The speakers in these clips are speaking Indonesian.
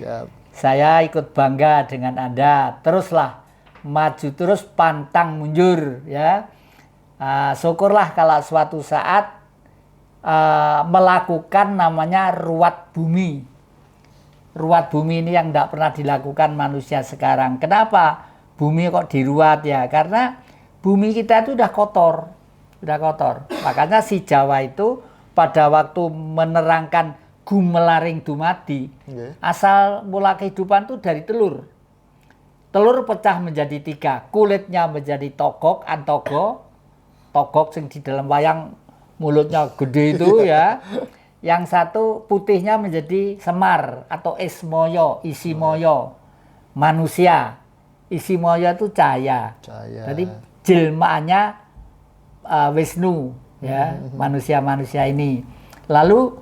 Siap. Saya ikut bangga dengan Anda. Teruslah maju terus, pantang mundur ya. Syukurlah kalau suatu saat melakukan namanya ruat bumi. Ruat bumi ini yang tidak pernah dilakukan manusia sekarang. Kenapa bumi kok diruat ya? Karena bumi kita itu udah kotor. Makanya si Jawa itu pada waktu menerangkan gumelaring dumadi, asal mula kehidupan itu dari telur. Telur pecah menjadi 3, kulitnya menjadi togok, antogo, togok yang di dalam wayang mulutnya gede itu ya. Yang satu putihnya menjadi semar atau ismoyo, isimoyo, manusia. Isimoyo itu cahaya. Jadi jelmaannya Wisnu ya, manusia-manusia ini. Lalu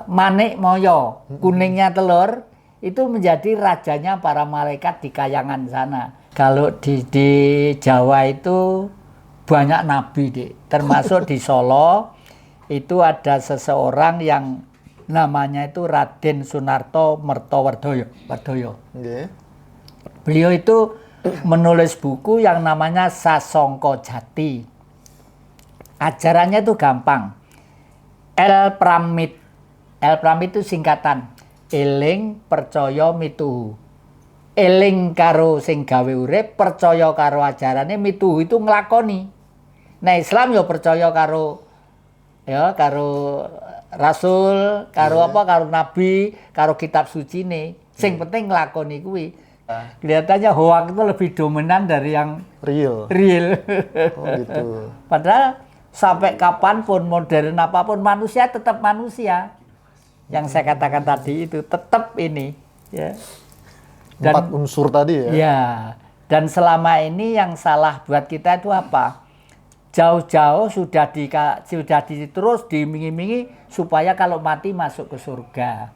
manik moyo, kuningnya telur, itu menjadi rajanya para malaikat di kayangan sana. Kalau di Jawa itu banyak nabi, termasuk di Solo itu ada seseorang yang namanya itu Raden Sunarto Mertowardoyo. Beliau itu menulis buku yang namanya Sasongko Jati. Ajarannya itu gampang. El Pramit itu singkatan eling percaya mituhu. Eling karo sing gawe urip, percaya karo ajarane, mituhu itu nglakoni. Nah, Islam ya percaya karo rasul, karo karo nabi, karo kitab suci nih. Sing penting nglakoni kuwi. Kelihatannya hoak itu lebih dominan dari yang real. Oh gitu. Padahal sampai kapanpun, modern apapun, manusia tetap manusia. Yang saya katakan tadi itu tetap ini. Ya. Dan, 4 unsur tadi ya? Ya. Dan selama ini yang salah buat kita itu apa? Jauh-jauh sudah terus diiming-imingi supaya kalau mati masuk ke surga.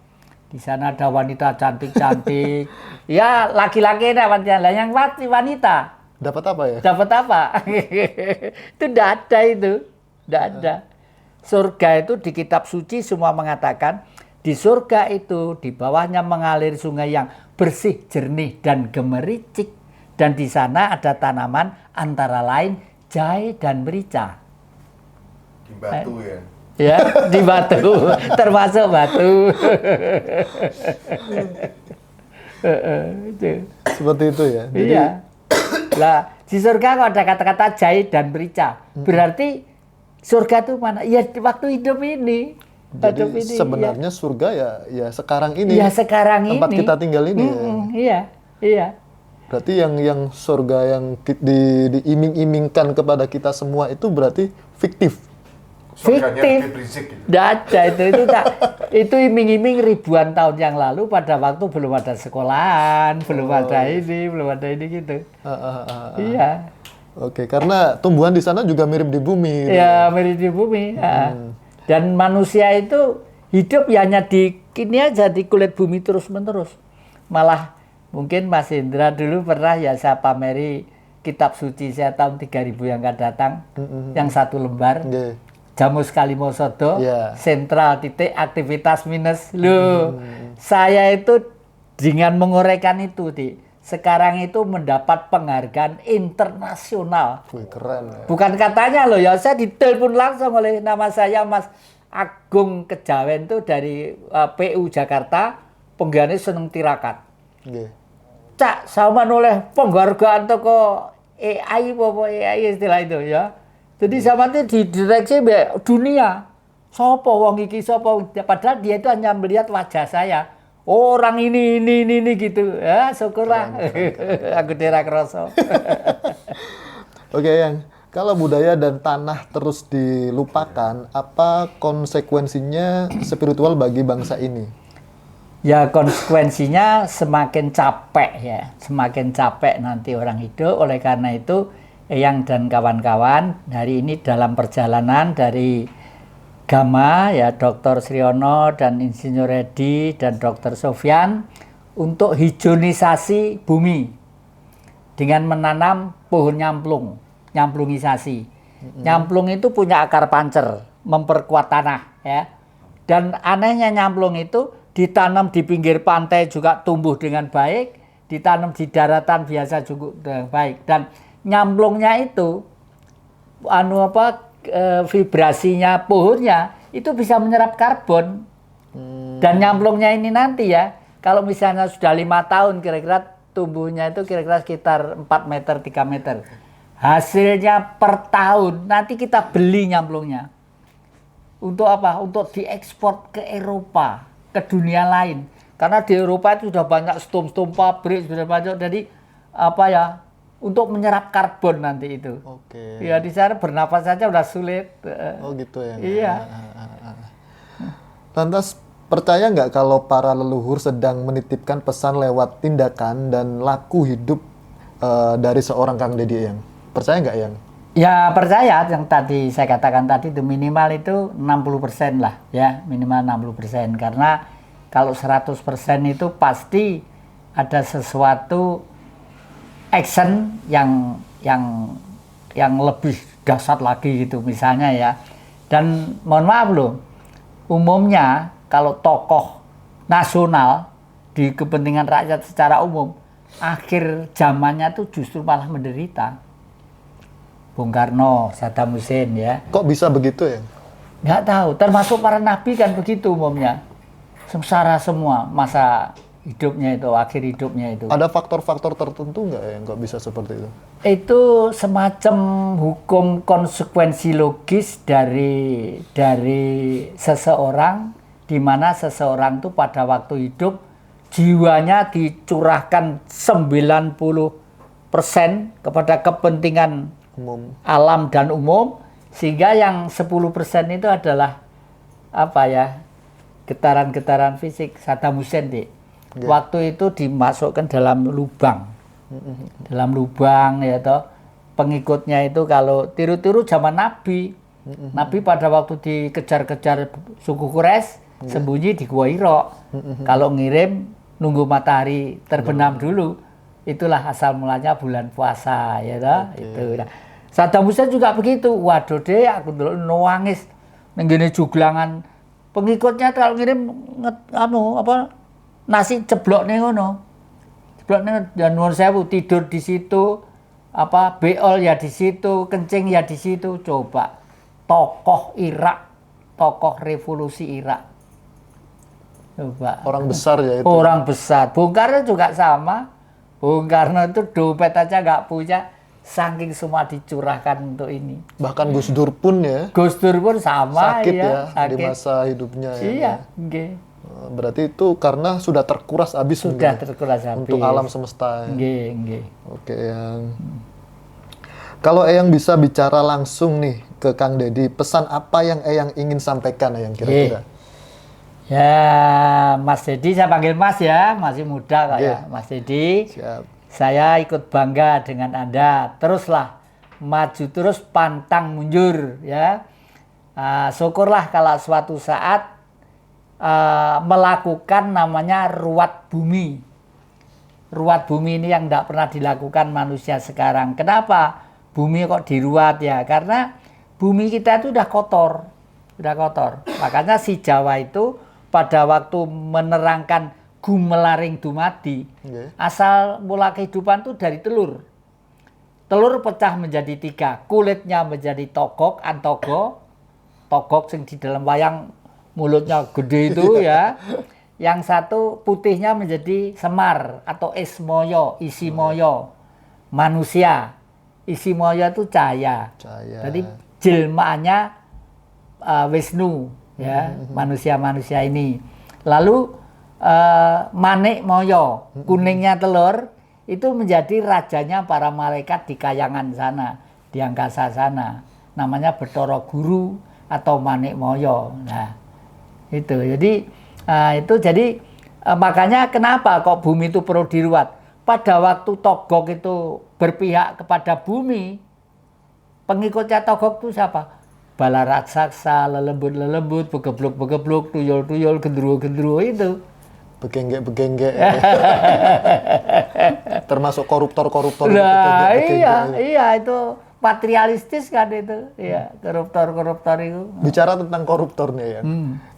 Di sana ada wanita cantik-cantik. Ya, laki-laki yang wanita. Dapat apa ya? Dapat apa? Itu tidak ada itu. Tidak ada. Surga itu di kitab suci semua mengatakan, di surga itu di bawahnya mengalir sungai yang bersih, jernih, dan gemericik. Dan di sana ada tanaman antara lain jahe dan merica. Di batu ya? Ya, di batu. Termasuk batu. Seperti itu ya? Jadi, iya. Lah, di surga kalau ada kata-kata jahe dan merica, berarti surga itu mana? Ya, waktu hidup ini. Jadi sebenarnya ya. Surga ya sekarang ini. Ya sekarang tempat ini. Kita tinggal ini. Iya. Berarti yang surga yang diiming-imingkan kepada kita semua itu berarti fiktif. Fiktif. Tidak ada itu iming-iming ribuan tahun yang lalu pada waktu belum ada sekolahan, belum ada ini gitu. Iya. Oke, karena tumbuhan di sana juga mirip di bumi. Ya, mirip di bumi. Dan manusia itu hidup ya hanya di kulit bumi terus-menerus. Malah mungkin Mas Indra dulu pernah ya saya pameri kitab suci saya tahun 3000 yang akan datang, yang 1 lembar. Jamus Kalimosodo, sentral titik aktivitas minus. Loh, saya itu dengan menguraikan itu, sekarang itu mendapat penghargaan internasional. Keren ya. Bukan katanya loh ya, saya ditelepon langsung oleh nama saya Mas Agung Kejawen itu dari PU Jakarta, penggaweane seneng tirakat. Cak, sama oleh penghargaan toko AI istilah itu ya. Jadi sama itu didireksi dunia. Sopo wong iki sopo, padahal dia itu hanya melihat wajah saya. Orang ini gitu. Ya, syukurlah. Aku tidak kerasa. Oke, yang kalau budaya dan tanah terus dilupakan, apa konsekuensinya spiritual bagi bangsa ini? Ya, konsekuensinya semakin capek nanti orang hidup. Oleh karena itu, Eyang dan kawan-kawan hari ini dalam perjalanan dari Gama ya Dr. Sriono dan Insinyur Edi dan Dr. Sofyan untuk hijauisasi bumi dengan menanam pohon nyamplungisasi. Nyamplung itu punya akar pancer, memperkuat tanah ya. Dan anehnya nyamplung itu ditanam di pinggir pantai juga tumbuh dengan baik, ditanam di daratan biasa juga dengan baik. Dan nyamplungnya itu, vibrasinya pohonnya itu bisa menyerap karbon. Dan nyamplungnya ini nanti ya, kalau misalnya sudah 5 tahun kira-kira tumbuhnya itu kira-kira sekitar 4 meter, 3 meter. Hasilnya per tahun nanti kita beli nyamplungnya. Untuk apa? Untuk diekspor ke Eropa, ke dunia lain. Karena di Eropa itu sudah banyak stom pabrik, sudah banyak. Jadi untuk menyerap karbon nanti itu. Oke. Ya di sana bernapas saja udah sulit. Oh gitu ya. Iya. Lantas percaya nggak kalau para leluhur sedang menitipkan pesan lewat tindakan dan laku hidup dari seorang Kang Deddy Eyang? Percaya nggak Eyang? Ya percaya, yang tadi saya katakan tadi itu minimal itu 60% lah ya, minimal 60%. Karena kalau 100% itu pasti ada sesuatu action yang lebih dahsyat lagi gitu misalnya ya. Dan mohon maaf loh, umumnya kalau tokoh nasional di kepentingan rakyat secara umum, akhir zamannya tuh justru malah menderita. Bung Karno, Saddam Hussein ya. Kok bisa begitu ya? Nggak tahu, termasuk para nabi kan begitu umumnya. Sengsara semua masa hidupnya itu, akhir hidupnya itu. Ada faktor-faktor tertentu nggak yang kok bisa seperti itu? Itu semacam hukum konsekuensi logis dari seseorang, di mana seseorang itu pada waktu hidup jiwanya dicurahkan 90% kepada kepentingan alam dan umum, sehingga yang 10% itu adalah getaran-getaran fisik. Saddam Hussein waktu itu dimasukkan dalam lubang, ya toh. Pengikutnya itu kalau tiru-tiru zaman Nabi, Nabi pada waktu dikejar-kejar suku Quraisy sembunyi di Gua Hira. Kalau ngirim nunggu matahari terbenam dulu. Itulah asal mulanya bulan puasa ya toh. Itu. Nah, Saddam Hussein juga begitu. Waduh deh, aku dulu nangis nenggene juglangan pengikutnya kalau ngirim nasi ceblok nih ngono. Ceblok nih dan nuwun sewu tidur di situ, beol ya di situ, kencing ya di situ. Coba tokoh Irak, tokoh revolusi Irak. Coba. Orang besar ya itu. Orang besar. Bung Karno juga sama. Bung Karno itu dompet aja nggak punya. Saking semua dicurahkan untuk ini. Bahkan Gus Dur pun ya. Gus Dur pun sama sakit ya. Sakit di masa hidupnya ya. Iya, nggih. Berarti itu karena sudah terkuras habis. Sudah terkuras habis. Untuk alam semesta. Nggih, nggih. Oke, Eyang. Kalau Eyang bisa bicara langsung nih ke Kang Deddy, pesan apa yang Eyang ingin sampaikan Eyang kira-kira? Ya, Mas Deddy, saya panggil Mas ya, masih muda kok ya, Mas Deddy. Siap. Saya ikut bangga dengan Anda. Teruslah maju terus, pantang mundur ya. Syukurlah kalau suatu saat melakukan namanya ruwat bumi. Ruwat bumi ini yang tidak pernah dilakukan manusia sekarang. Kenapa bumi kok diruat ya? Karena bumi kita itu udah kotor. Makanya si Jawa itu pada waktu menerangkan gumelaring dumadi, asal mula kehidupan itu dari telur. Telur pecah menjadi 3, kulitnya menjadi togok, antogo, togok yang di dalam wayang mulutnya gede itu ya. Yang satu putihnya menjadi semar atau ismoyo, isimoyo, manusia. Isimoyo itu cahaya. Jadi jelmaannya Wisnu ya, manusia-manusia ini. Lalu Manik Moyo, kuningnya telur, itu menjadi rajanya para malaikat di kayangan sana, di angkasa sana. Namanya Bathara Guru atau Manik Moyo. Nah, itu. Jadi makanya kenapa kok bumi itu perlu diruat? Pada waktu Togok itu berpihak kepada bumi, pengikutnya Togok itu siapa? Bala raksasa, lelembut-lelembut, begebluk-begebluk, tuyul-tuyul, gendruwo-gendruwo itu. Begenggek-begenggek. Termasuk koruptor-koruptor. Nah, iya itu materialistis kan itu. Iya, koruptor-koruptor itu. Bicara tentang koruptornya ya.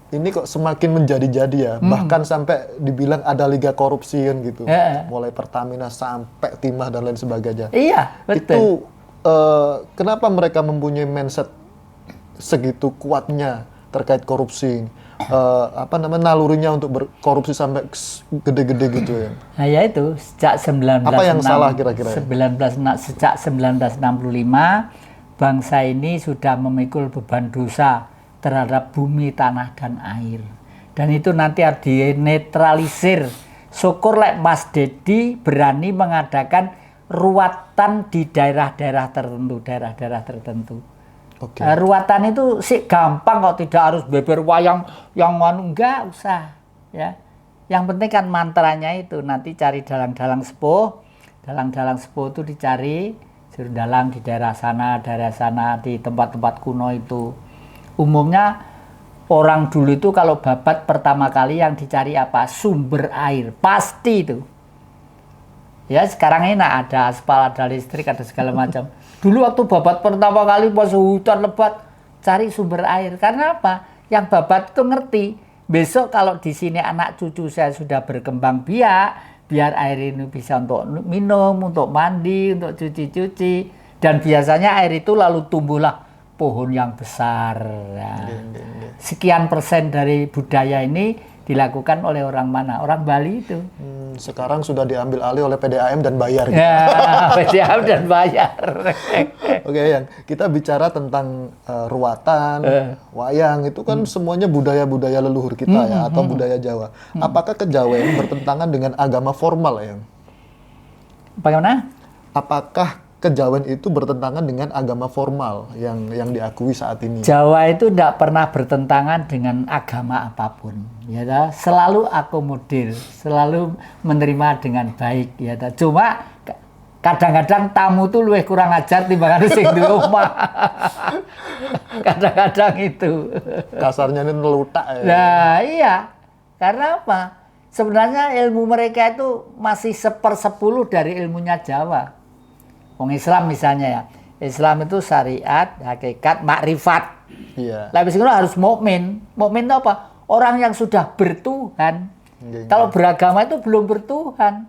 ini kok semakin menjadi-jadi ya. Bahkan sampai dibilang ada liga korupsi kan gitu. Mulai Pertamina sampai Timah dan lain sebagainya. Iya, betul. Itu kenapa mereka mempunyai mindset segitu kuatnya terkait korupsi? Nalurinya untuk berkorupsi sampai gede-gede gitu ya. Nah, ya itu sejak Apa yang salah kira-kira? Sejak 1965 bangsa ini sudah memikul beban dosa terhadap bumi, tanah, dan air. Dan itu nanti harus dinetralisir. Syukur lek Mas Dedi berani mengadakan ruatan di daerah-daerah tertentu. Oke. Ruatan itu sih gampang kok, tidak harus beber wayang yang enggak usah ya. Yang penting kan mantranya itu nanti cari dalang-dalang sepuh. Dalang-dalang sepuh itu dicari suruh dalang di daerah sana di tempat-tempat kuno itu. Umumnya orang dulu itu kalau babat pertama kali yang dicari apa? Sumber air, pasti itu. Ya sekarang ini ada aspal, ada listrik, ada segala macam. Dulu waktu babat pertama kali pas hutan lebat cari sumber air. Karena apa? Yang babat itu ngerti. Besok kalau di sini anak cucu saya sudah berkembang biar air ini bisa untuk minum, untuk mandi, untuk cuci-cuci. Dan biasanya air itu lalu tumbuhlah pohon yang besar. Nah, sekian persen dari budaya ini dilakukan oleh orang mana? Orang Bali itu. Sekarang sudah diambil alih oleh PDAM dan bayar. Gitu. Ya, PDAM dan bayar. Oke, yang kita bicara tentang ruatan, wayang, itu kan semuanya budaya-budaya leluhur kita ya, atau budaya Jawa. Apakah kejawen bertentangan dengan agama formal, yang? Bagaimana? Apakah kejawen itu bertentangan dengan agama formal yang diakui saat ini? Jawa itu tidak pernah bertentangan dengan agama apapun, ya ta? Selalu akomodir, selalu menerima dengan baik, ya ta? Cuma kadang-kadang tamu tuh luwih kurang ajar timbangan sing di rumah. Kadang-kadang itu. Kasarnya ini nelutak ya. Nah, iya. Karena apa? Sebenarnya ilmu mereka itu masih 1/10 dari ilmunya Jawa. Wong Islam misalnya ya, Islam itu syariat, hakikat, makrifat. Iya. Habis itu harus mukmin. Mukmin itu apa? Orang yang sudah bertuhan. Kalau beragama itu belum bertuhan.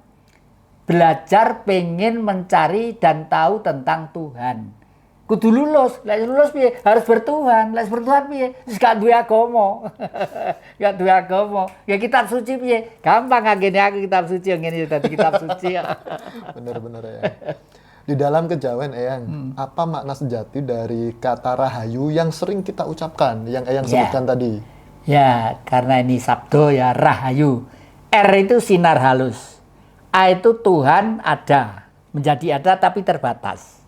Belajar, pengen mencari dan tahu tentang Tuhan. Kudu lulus. Lulus piye? Harus bertuhan. Bertuhan piye? Wis gak duwe agama. Gak duwe agama. Ya kitab suci piye? Gampang ngene aku kitab suci ngene dadi kitab suci. Bener-bener ya. Di dalam kejawen, Eyang, apa makna sejati dari kata rahayu yang sering kita ucapkan, yang Eyang sebutkan tadi? Ya, karena ini sabdo ya, rahayu. R itu sinar halus. A itu Tuhan ada, menjadi ada tapi terbatas.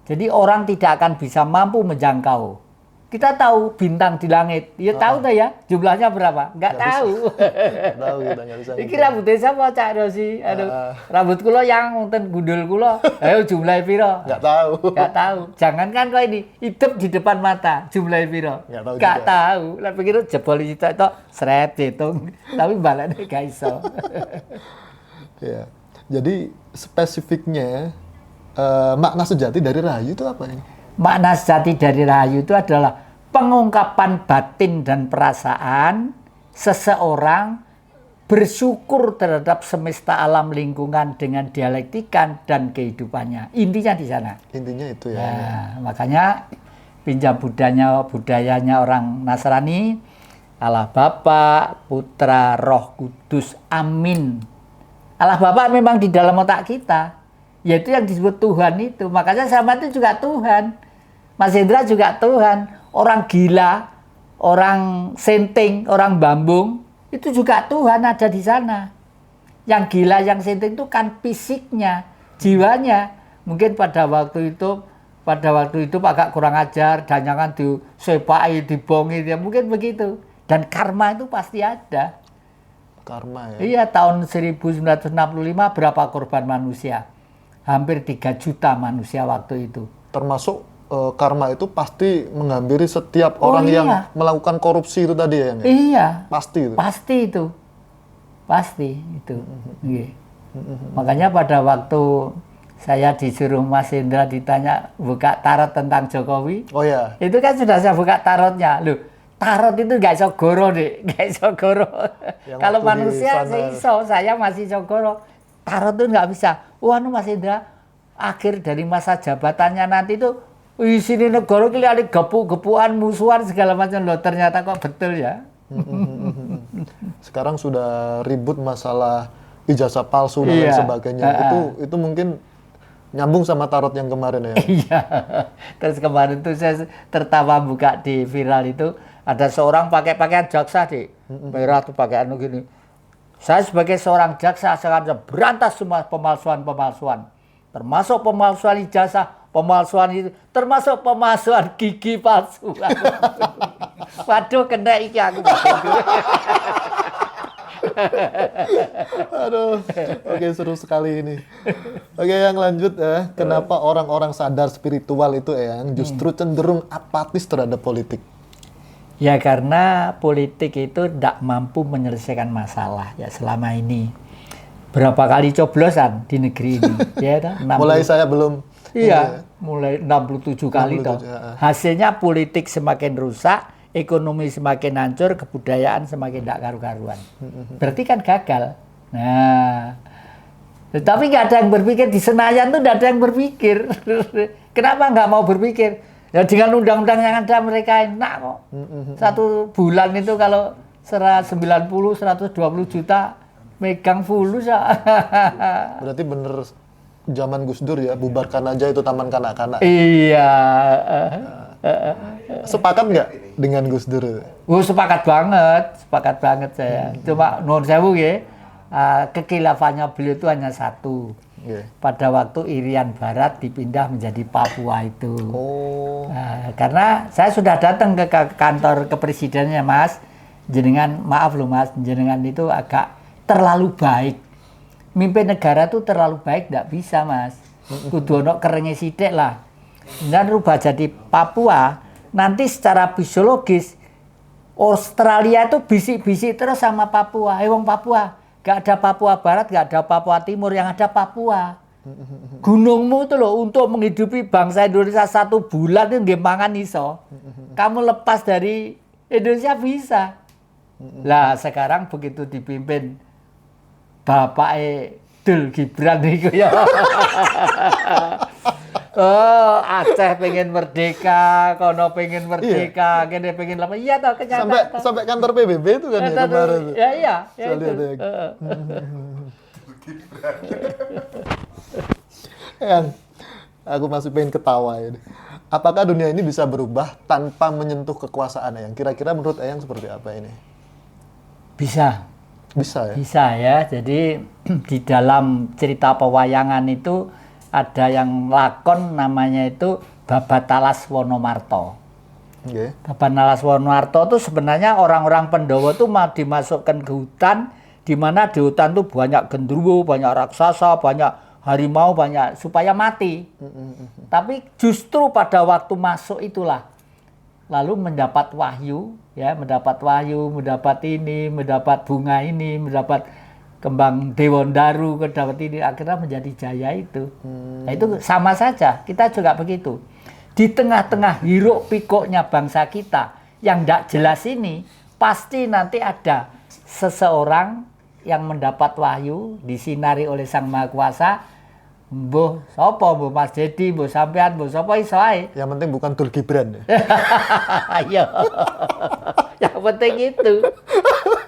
Jadi orang tidak akan bisa mampu menjangkau. Kita tahu bintang di langit, ya tahu tak ya jumlahnya berapa? Nggak tahu. Tahu kita nggak bisa. Iki rambutnya siapa Cak Rosi? Aduh, rambut kula yang wonten gundul kula. Ayo jumlahnya piro? Nggak tahu. Nggak tahu. Jangankan kau ini hidup di depan mata, jumlahnya piro? Nggak tahu. Lah pikir jebol itu seret hitung, tapi balane gak iso. Ya. Jadi spesifiknya makna sejati dari rahayu itu apa ini? Makna sejati dari rahayu itu adalah pengungkapan batin dan perasaan seseorang bersyukur terhadap semesta alam lingkungan dengan dialektikan dan kehidupannya. Intinya di sana. Intinya itu ya. Nah, makanya pinjam budayanya orang Nasrani, Allah Bapa, Putra, Roh Kudus, Amin. Allah Bapa memang di dalam otak kita. Yaitu yang disebut Tuhan itu. Makanya sama itu juga Tuhan. Mas Hendra juga Tuhan. Orang gila, orang senting, orang bambung, itu juga Tuhan ada di sana. Yang gila, yang senting itu kan fisiknya, jiwanya. Mungkin pada waktu itu agak kurang ajar, dan jangan disepai, dibongi, ya mungkin begitu. Dan karma itu pasti ada. Karma ya? Iya, tahun 1965 berapa korban manusia? Hampir 3 juta manusia waktu itu. Termasuk karma itu pasti menghampiri setiap orang yang melakukan korupsi itu tadi ya? Iya. Pasti itu? Pasti itu. Makanya pada waktu saya disuruh Mas Hendra ditanya buka tarot tentang Jokowi. Oh ya? Itu kan sudah saya buka tarotnya. Loh, Tarot itu nggak iso goro, Dik. Nggak iso goro. Yang Kalau waktu di manusia sana- sih iso, saya masih iso goro. Tarot itu nggak bisa. Wah, Mas Indra, akhir dari masa jabatannya nanti itu sini negara ini ada gepu-gepuan, musuhan segala macam. Loh, ternyata kok betul ya. Sekarang sudah ribut masalah ijazah palsu dan lain Iya. sebagainya. Itu mungkin nyambung sama tarot yang kemarin ya. Iya. Terus kemarin tuh saya tertawa buka di viral itu ada seorang pakai pakaian jaksa di merah tuh pakai anu gini. Saya sebagai seorang jaksa akan berantas semua pemalsuan-pemalsuan. Termasuk pemalsuan ijazah, pemalsuan itu, termasuk pemalsuan gigi palsu. Waduh, kena iki aku. Aduh, oke seru sekali ini. Oke, yang lanjut ya, kenapa orang-orang sadar spiritual itu yang justru cenderung apatis terhadap politik? Ya karena politik itu tidak mampu menyelesaikan masalah ya selama ini. Berapa kali coblosan di negeri ini? Ya, toh? Mulai saya belum. Iya, mulai 67 kali toh. 67, ya. Hasilnya politik semakin rusak, ekonomi semakin hancur, kebudayaan semakin tidak karu-karuan. Berarti kan gagal. Nah, tapi nggak ada yang berpikir di Senayan tuh nggak ada yang berpikir. Kenapa nggak mau berpikir? Ya dengan undang-undang yang ada mereka enak kok. Satu bulan itu kalau 90, 120 juta megang fulus ya. Berarti bener zaman Gus Dur ya, bubarkan aja itu taman kanak-kanak. Iya. Sepakat nggak dengan Gus Dur? Oh, sepakat banget saya. Cuma nuwun sewu ya, kekilafannya beliau itu hanya satu. Oke. Pada waktu Irian Barat dipindah menjadi Papua itu. Oh, Karena saya sudah datang ke kantor kepresidenannya, Mas. Jenengan, maaf loh Mas, jenengan itu agak terlalu baik. Mimpin negara itu terlalu baik, tidak bisa Mas. Kudu ono kerennya sidik lah. Dan rubah jadi Papua, nanti secara fisiologis Australia itu bisik-bisik terus sama Papua. Wong Papua, gak ada Papua Barat, gak ada Papua Timur, yang ada Papua. Gunungmu itu loh untuk menghidupi bangsa Indonesia 1 bulan itu nggih mangan iso. Kamu lepas dari Indonesia bisa. Lah sekarang begitu dipimpin Bapak Dul Gibran itu ya. Oh, Aceh pengen merdeka, kono pengen merdeka, kene pengen lama. Iya toh kenyataan. sampai kantor PBB itu kan ya kemarin. Ya iya, ya Saya itu. lihat ya. Yang aku masih pengen ketawa ini. Apakah dunia ini bisa berubah tanpa menyentuh kekuasaan Eyang? Kira-kira menurut Eyang seperti apa ini? Bisa. Bisa ya? Bisa ya. Jadi di dalam cerita pewayangan itu ada yang lakon namanya itu Babatalas Wonomarto. Oke. Babatalas Wonomarto itu sebenarnya orang-orang Pendowo itu mau dimasukkan ke hutan, di mana di hutan itu banyak genderuwo, banyak raksasa, banyak harimau, banyak supaya mati. Tapi justru pada waktu masuk itulah lalu mendapat wahyu, ya, mendapat ini, mendapat bunga ini, mendapat kembang Dewondaru, mendapat ini, akhirnya menjadi jaya itu. Nah, itu sama saja, kita juga begitu. Di tengah-tengah hiruk pikuknya bangsa kita yang tidak jelas ini, pasti nanti ada seseorang yang mendapat wahyu, disinari oleh Sang Maha Kuasa. Mbuh sapa, mbuh Mas Dedi, mbuh sampean, mbuh sapa iso ae. Yang penting bukan Dul Gibran ya? Ayo. Yang penting itu.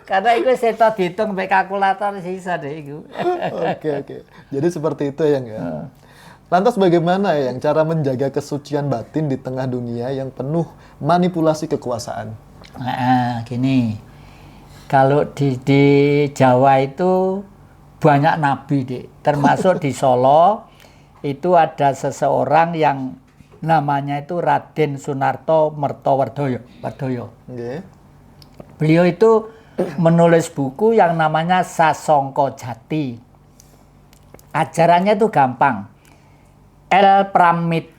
Karena itu saya dihitung pakai kalkulator sisa deh itu. Oke. Jadi seperti itu Eyang ya. Lantas bagaimana Eyang cara menjaga kesucian batin di tengah dunia yang penuh manipulasi kekuasaan? Nah, gini. Kalau di Jawa itu banyak nabi, Dik. Termasuk di Solo itu ada seseorang yang namanya itu Raden Sunarto Mertowardoyo. Oke. Beliau itu menulis buku yang namanya Sasongko Jati. Ajarannya itu gampang. El Pramit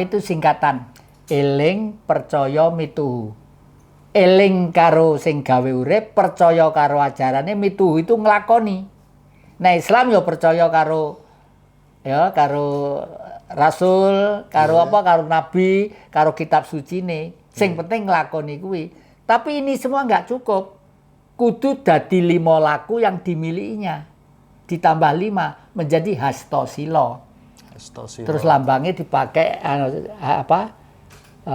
itu singkatan eling percaya mituhu. Eling karo sing gawe urip, percaya karo ajarane, mituhu itu nglakoni. Nah, Islam ya percaya karo rasul, karo karo nabi, karo kitab sucine. Sing penting nglakoni kuwi. Tapi ini semua nggak cukup. Kudu dadi 5 laku yang dimilikinya. Ditambah 5 menjadi hastosila. Terus lambangnya dipakai 8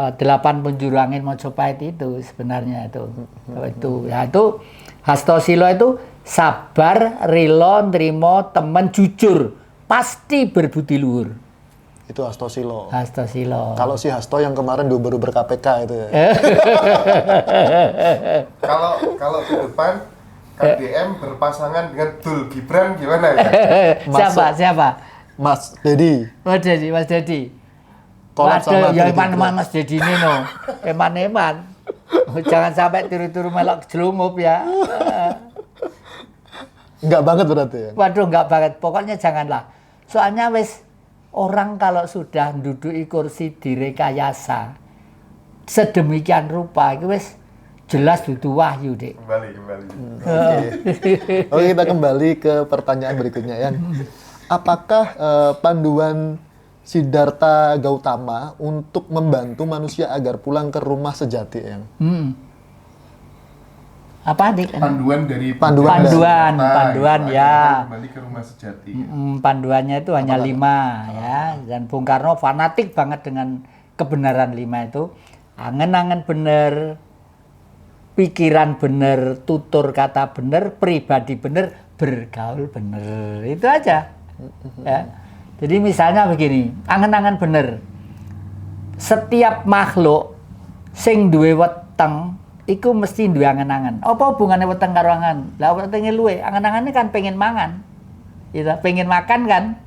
penjuru angin Mojopahit itu sebenarnya itu. Itu hastosila itu sabar, rela, nrimo, temen, jujur, pasti berbudi luhur. Itu hastosila. Hastosila. Kalau si Hasto yang kemarin baru ber-KPK itu ya. Kalau ke depan KDM berpasangan dengan Dul Gibran gimana ya? Siapa? Mas Dedi. Mas Dedi. Kolab sama ya Dedi. eman-eman Mas Dedi ini no. Eman-eman. Jangan sampai turu-turu melok jelungup ya. Enggak banget berarti ya? Waduh, enggak banget. Pokoknya janganlah. Soalnya wis orang kalau sudah duduki kursi direkayasa sedemikian rupa itu wis jelas dudu wahyu, Dik. Kembali. Oke, kita kembali ke pertanyaan berikutnya ya. Apakah panduan Siddhartha Gautama untuk membantu manusia agar pulang ke rumah sejati ya? Apa, Dik? Panduan dari Panduan ya. Kembali ke rumah sejati. Panduannya itu hanya 5 ya. Dan Bung Karno fanatik banget dengan kebenaran 5 itu. Angen-angen bener, pikiran bener, tutur kata bener, pribadi bener, bergaul bener. Itu aja. Ya. Jadi misalnya begini, angen-angen bener. Setiap makhluk sing duwe weteng iku mesti duwe angen-angen. Apa hubungannya weteng karo angen? Lah wetenge luwe, angen-angene kan pengen mangan. Gitu, pengen makan kan?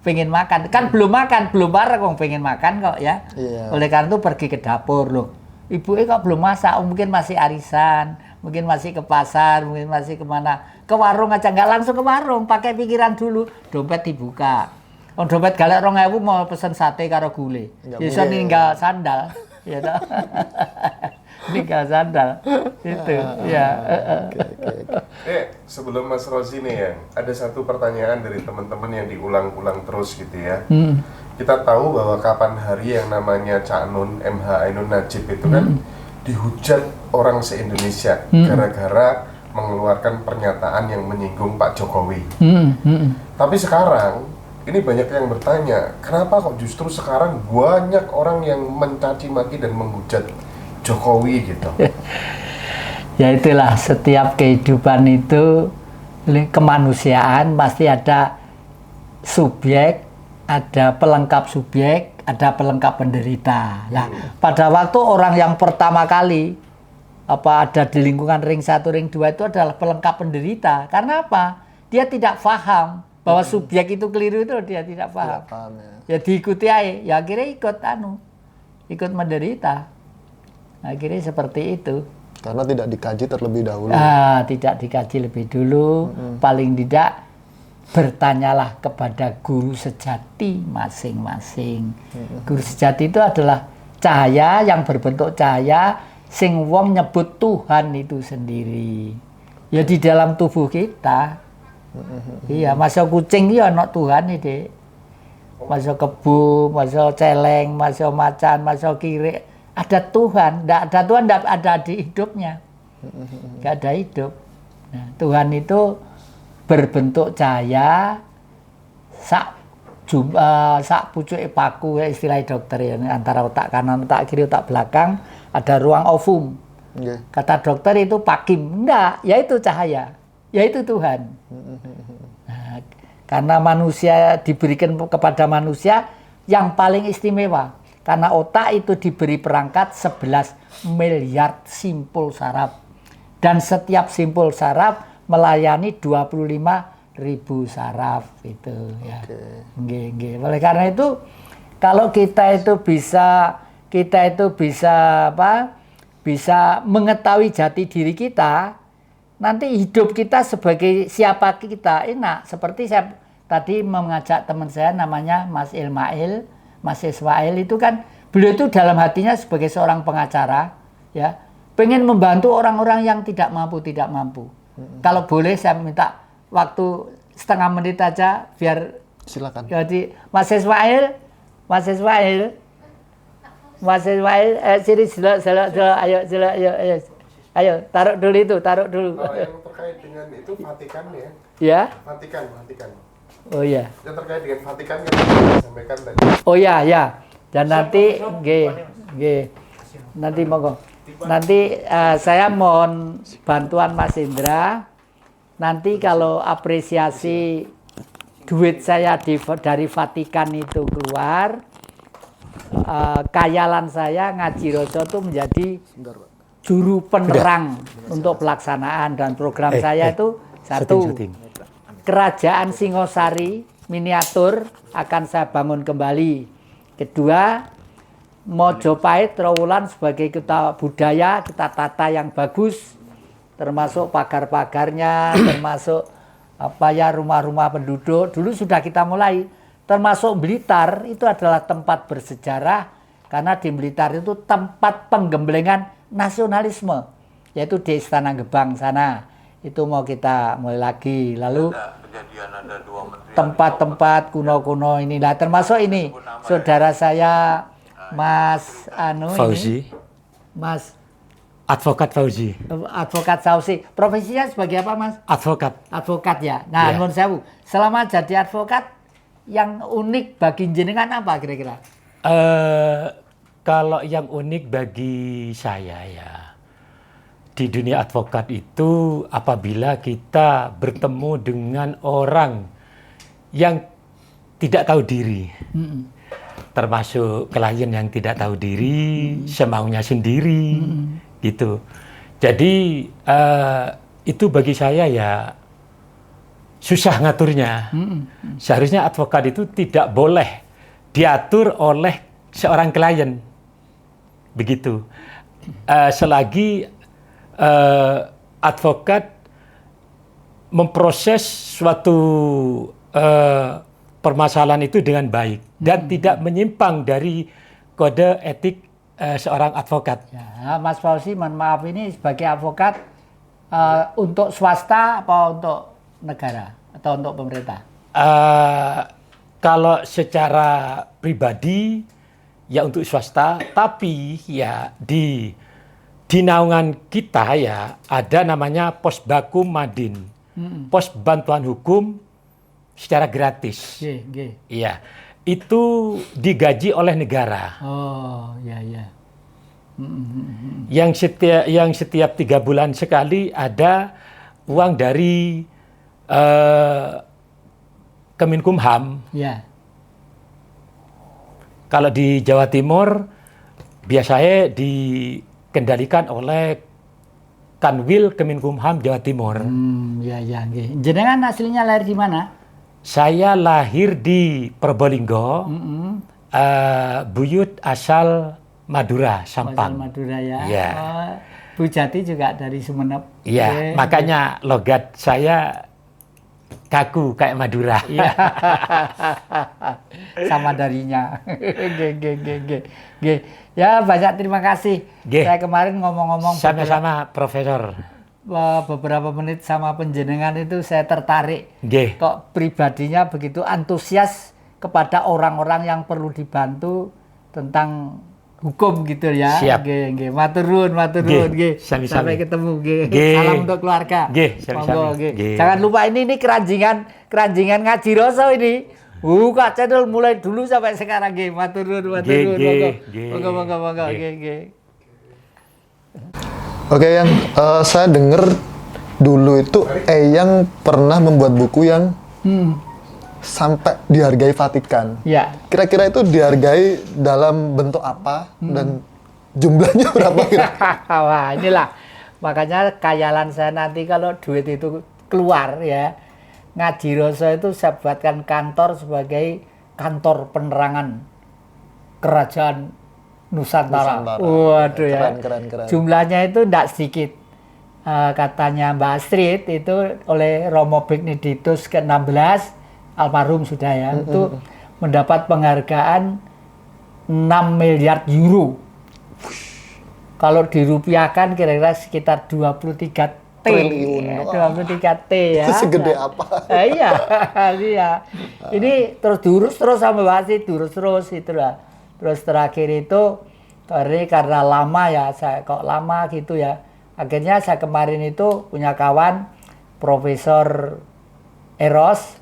Pengen makan. Kan belum makan, belum bareng wong pengen makan kok ya. Iya. Oleh karena itu pergi ke dapur loh. Ibunya kok belum masak, mungkin masih arisan, mungkin masih ke pasar, mungkin masih kemana. Ke warung aja, nggak langsung ke warung, pakai pikiran dulu. Dompet dibuka. Dompet galak 2.000 mau pesen sate karo gulai. Bisa ninggal sandal. Ya toh. Ninggal sandal. Itu. Ya. Sebelum Mas Rozi nih ya, ada satu pertanyaan dari teman-teman yang diulang-ulang terus gitu ya. Kita tahu bahwa kapan hari yang namanya Cak Nun, MH Ainun Najib itu kan dihujat orang se-Indonesia gara-gara mengeluarkan pernyataan yang menyinggung Pak Jokowi. Tapi sekarang ini banyak yang bertanya, kenapa kok justru sekarang banyak orang yang mencaci maki dan menghujat Jokowi gitu? Ya itulah, setiap kehidupan itu kemanusiaan pasti ada subjek, ada pelengkap subjek, ada pelengkap penderita. Nah, pada waktu orang yang pertama kali ada di lingkungan ring 1, ring 2 itu adalah pelengkap penderita. Karena apa? Dia tidak paham bahwa subjek itu keliru, itu dia tidak paham. Ya diikuti aja, ya akhirnya ikut menderita. Akhirnya seperti itu. Karena tidak dikaji terlebih dahulu. Tidak dikaji lebih dulu. Paling tidak bertanyalah kepada guru sejati masing-masing. Guru sejati itu adalah cahaya yang berbentuk cahaya sing wong nyebut Tuhan itu sendiri. Ya di dalam tubuh kita. Iya, masuk kucing ya ana Tuhan iki. Masuk kebu, masuk celeng, masuk macan, masuk kiri. Ada Tuhan, tidak ada Tuhan, tidak ada di hidupnya, nggak ada hidup. Nah, Tuhan itu berbentuk cahaya, sak pucuk paku ya istilah dokter ya, antara otak kanan, otak kiri, otak belakang ada ruang ovum. Kata dokter itu pakim, enggak, yaitu cahaya, yaitu Tuhan. Nah, karena manusia diberikan kepada manusia yang paling istimewa. Karena otak itu diberi perangkat 11 miliar simpul saraf. Dan setiap simpul saraf melayani 25.000 saraf. Itu ya. Oleh karena itu, kalau kita itu bisa bisa mengetahui jati diri kita, nanti hidup kita sebagai siapa kita enak. Seperti saya tadi mengajak teman saya namanya Mas Ismail. Mas Ismail itu kan beliau itu dalam hatinya sebagai seorang pengacara ya pengen membantu orang-orang yang tidak mampu. Kalau boleh saya minta waktu setengah menit aja biar silakan. Jadi Mas Ismail Mas Ismail, sini selok, ayo, ayo, taruh dulu itu, taruh dulu. Kalau yang terkait dengan itu Vatikan ya? Ya? Vatikan. Oh iya. Yang terkait dengan Vatikan yang saya sampaikan tadi. Oh ya, ya. Dan nanti, nanti monggo. Nanti saya mohon bantuan Mas Indra. Nanti kalau apresiasi duit saya dari Vatikan itu keluar, kayalan saya Ngaji Roso itu menjadi juru penerang untuk pelaksanaan, dan program saya itu satu, Kerajaan Singosari miniatur akan saya bangun kembali. Kedua, Mojopahit Trowulan sebagai kota budaya kita tata yang bagus, termasuk pagar-pagarnya, termasuk rumah-rumah penduduk. Dulu sudah kita mulai. Termasuk Blitar itu adalah tempat bersejarah, karena di Blitar itu tempat penggemblengan nasionalisme, yaitu di Istana Gebang sana. Itu mau kita mulai lagi. Lalu tempat-tempat kuno-kuno inilah, termasuk ini saudara saya Mas Fauzi. Mas Advokat Fauzi. Advokat Fauzi. Profesinya sebagai apa, Mas? Advokat ya. Nah, Nun Sewu, selama jadi advokat yang unik bagi jenengan apa kira-kira? Kalau yang unik bagi saya ya, di dunia advokat itu apabila kita bertemu dengan orang yang tidak tahu diri, termasuk klien yang tidak tahu diri, semaunya sendiri, gitu. Jadi itu bagi saya ya susah ngaturnya. Seharusnya advokat itu tidak boleh diatur oleh seorang klien, begitu. Selagi advokat memproses suatu permasalahan itu dengan baik dan tidak menyimpang dari kode etik seorang advokat. Ya, Mas Fauzi, mohon maaf, ini sebagai advokat untuk swasta apa untuk negara atau untuk pemerintah? Kalau secara pribadi ya untuk swasta, tapi ya di naungan kita ya ada namanya Pos Bakum Madin, pos bantuan hukum secara gratis. Iya, itu digaji oleh negara. Oh, ya. Yang setiap 3 bulan sekali ada uang dari Kemenkumham. Ya. Kalau di Jawa Timur biasanya dikendalikan oleh Kanwil Kemenkumham Jawa Timur. Ya. Jenengan aslinya lahir di mana? Saya lahir di Probolinggo, buyut asal Madura, Sampang. Asal Madura ya. Ya. Oh, Bu Jati juga dari Sumeneb. Iya, makanya logat saya kaku kayak Madura. Iya. Sama darinya. Ya, banyak terima kasih. Saya kemarin ngomong-ngomong sama-sama Profesor. Beberapa menit sama penjenengan itu saya tertarik. Kok pribadinya begitu antusias kepada orang-orang yang perlu dibantu tentang hukum gitu ya. Siap. Matur nuwun. Sampai ketemu. Salam untuk keluarga. Monggo. Jangan lupa ini keranjingan Ngaji Roso ini. Kak channel mulai dulu sampai sekarang. Matur nuwun. Monggo. Oke, yang saya dengar dulu itu Eyang pernah membuat buku yang sampai dihargai Vatikan. Ya. Kira-kira itu dihargai dalam bentuk apa dan jumlahnya berapa kira? Wah, inilah makanya kayalan saya nanti kalau duit itu keluar ya, Ngaji Roso itu saya buatkan kantor sebagai kantor penerangan kerajaan Nusantara. Waduh ya. Keren. Jumlahnya itu tidak sedikit. Katanya Mbak Astrid itu oleh Romo Benedictus ke-16 almarhum sudah ya, itu mendapat penghargaan 6 miliar euro. Kalau dirupiahkan kira-kira sekitar 23 triliun. 23 T ya. Itu segede apa? Iya. Ini terus diurus terus sama Mbak Astrid, terus itulah. Terus terakhir itu Tapi karena lama ya, saya kok lama gitu ya. Akhirnya saya kemarin itu punya kawan Profesor Eros.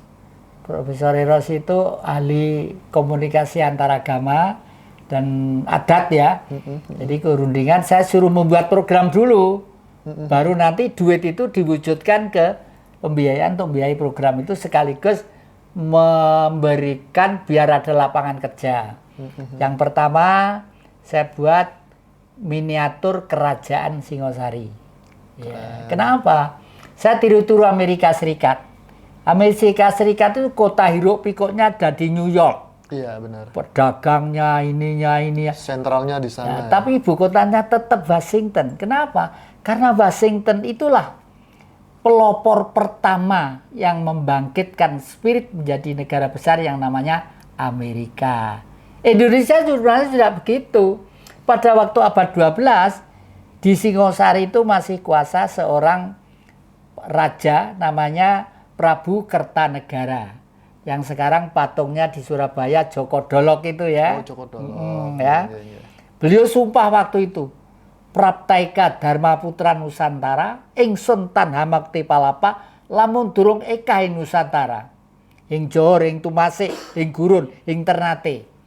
Profesor Eros itu ahli komunikasi antaragama dan adat ya. Jadi kerundingan saya suruh membuat program dulu. Baru nanti duit itu diwujudkan ke pembiayaan untuk membiayai program itu sekaligus memberikan biar ada lapangan kerja. Yang pertama saya buat miniatur kerajaan Singosari. Ya. Kenapa? Saya tiru-tiru Amerika Serikat. Amerika Serikat itu kota hiruk pikuknya ada di New York. Iya, benar. Pedagangnya, ininya, ini. Sentralnya di sana. Nah, tapi ibu kotanya tetap Washington. Kenapa? Karena Washington itulah pelopor pertama yang membangkitkan spirit menjadi negara besar yang namanya Amerika. Indonesia sebenarnya sudah begitu. Pada waktu abad 12, di Singosari itu masih kuasa seorang raja namanya Prabu Kertanegara. Yang sekarang patungnya di Surabaya, Joko Dolok itu ya. Oh, Joko Dolok. Ya. Iya. Beliau sumpah waktu itu, Praptaika Dharma Putra Nusantara, ingsun tanha makti palapa, lamun durung eka ing Nusantara. Ing Johor, ing Tumasik, ing Gurun, ing Ternate.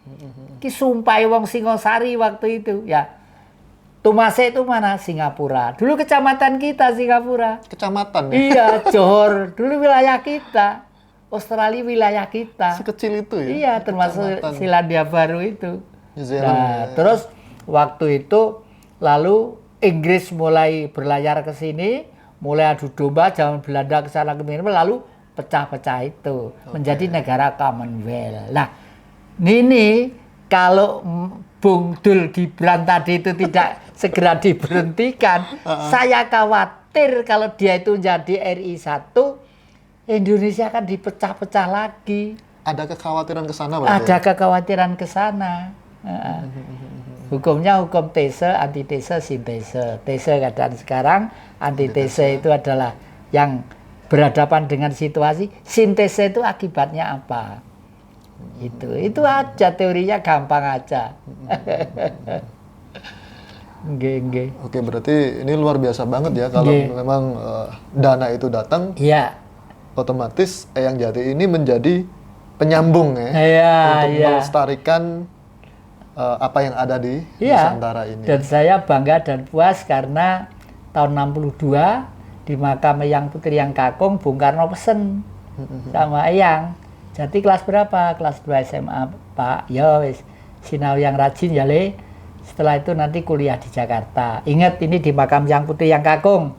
Ki sumpah wong Singosari waktu itu ya. Tumasik itu mana? Singapura. Dulu kecamatan kita Singapura. Kecamatan ya? Iya, Johor. Dulu wilayah kita. Australia wilayah kita. Sekecil itu ya? Iya, termasuk Kecamatan. Selandia Baru itu. New Zealand. Nah, terus waktu itu lalu Inggris mulai berlayar ke sini, mulai adu domba zaman Belanda ke sana kemari, lalu pecah-pecah itu menjadi negara Commonwealth. Nah, ini kalau Bung Dul Gibran tadi itu tidak segera diberhentikan, saya khawatir kalau dia itu jadi RI 1, Indonesia akan dipecah-pecah lagi. Ada kekhawatiran ke sana berarti? Ada kekhawatiran ke sana. Hukumnya hukum tese, antitese, sintese. Tese keadaan sekarang, antitese itu adalah yang berhadapan dengan situasi, sintese itu akibatnya apa. Itu aja teorinya, gampang aja. Nggih. Oke, berarti ini luar biasa banget ya kalau Nggih. memang dana itu datang, Iya. otomatis Eyang Jati ini menjadi penyambung ya Iya, untuk iya. melestarikan apa yang ada di Iya. Nusantara ini. Dan saya bangga dan puas karena tahun 62 di makam Eyang Putri yang Kakung, Bung Karno pesen sama Eyang. Jadi kelas berapa? Kelas 2 SMA, Pak. Ya wis, sinau yang rajin ya Le. Setelah itu nanti kuliah di Jakarta. Ingat ini di makam Eyang Putri yang Kakung.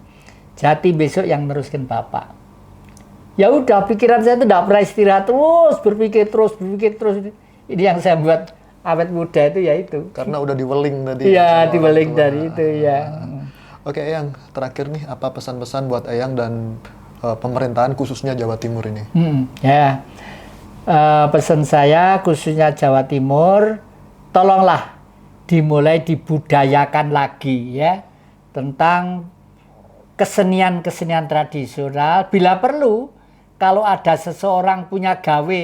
Jati besok yang meneruskan Bapak. Ya udah, pikiran saya itu tidak pernah istirahat, terus berpikir terus. Ini yang saya buat awet muda itu ya itu. Karena udah diweling tadi. Iya, sama diweling orang tua. dari itu ya. Oke, Eyang, terakhir nih apa pesan-pesan buat Eyang dan pemerintahan khususnya Jawa Timur ini? Ya, pesan saya khususnya Jawa Timur, tolonglah dimulai dibudayakan lagi ya tentang kesenian-kesenian tradisional. Bila perlu, kalau ada seseorang punya gawe,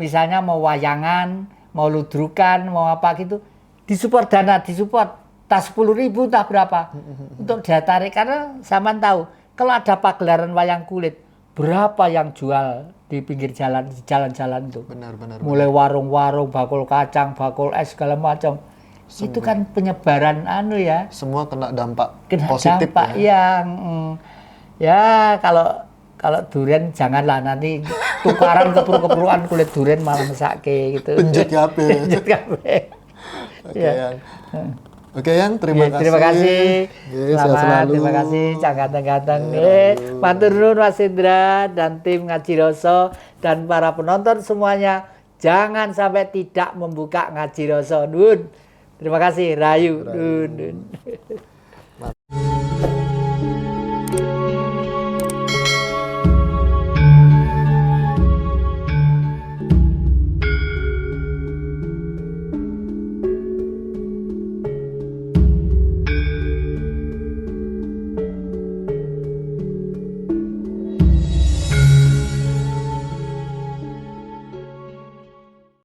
misalnya mau wayangan, mau ludrukan, mau apa gitu, disupport dana, disupport. Tas 10.000 entah berapa untuk dia tarik, karena zaman tahu kalau ada pagelaran wayang kulit berapa yang jual di pinggir jalan, di jalan-jalan itu. Benar. Mulai warung-warung, bakul kacang, bakul es segala macam. Itu kan penyebaran ya. Semua kena dampak Kena positif dampak ya. yang ya kalau durian janganlah, nanti tukaran kepru-kepruan kulit durian malah mesake gitu. Penjut kabeh. Penjut kabeh. Oke, Ya. Yang. Oke, Yang, terima kasih. Terima kasih. Sehat Selamat, selalu. terima kasih. Ganteng-ganteng. Aduh. Matur nuwun Mas Indra dan tim Ngaji Rasa dan para penonton semuanya. Jangan sampai tidak membuka Ngaji Rasa. Nun. Terima kasih. Rayu. Nun.